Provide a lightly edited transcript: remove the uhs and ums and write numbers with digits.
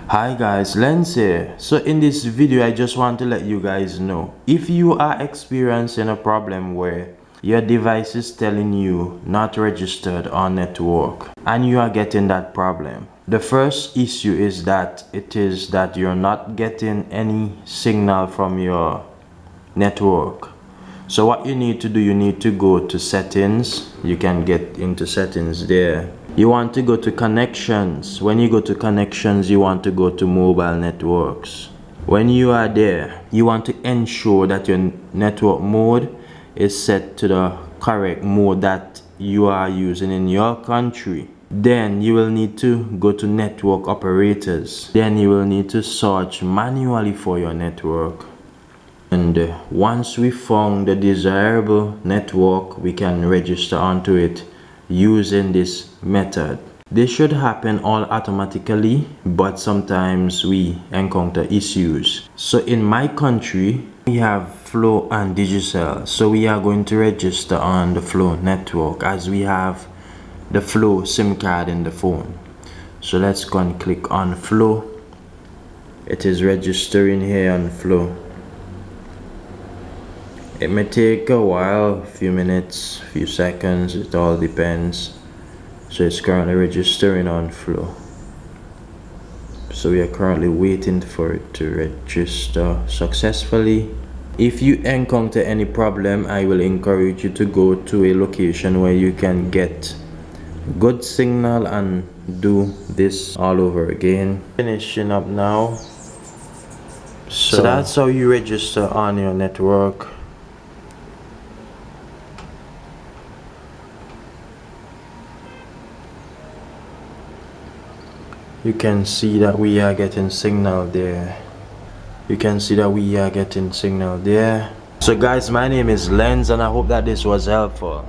Hi guys, Lens here. So in this video I just want to let you guys know, if you are experiencing a problem where your device is telling you not registered on network and you are getting that problem, the first issue is that you're not getting any signal from your network. So what you need to do, you need to go to settings. You can get into settings there. You want to go to connections. When you go to connections, you want to go to mobile networks. When you are there, you want to ensure that your network mode is set to the correct mode that you are using in your country. Then you will need to go to network operators. Then you will need to search manually for your network. And once we found the desirable network, we can register onto it using this method. This should happen all automatically, but sometimes we encounter issues. So in my country, we have Flow and Digicel. So we are going to register on the Flow network as we have the Flow SIM card in the phone. So let's go and click on Flow. It is registering here on Flow. It may take a while, a few minutes, a few seconds, it all depends. So it's currently registering on Flow. So we are currently waiting for it to register successfully. If you encounter any problem, I will encourage you to go to a location where you can get good signal and do this all over again. Finishing up now. So that's how you register on your network. You can see that we are getting signal there. So guys, my name is Lens and I hope that this was helpful.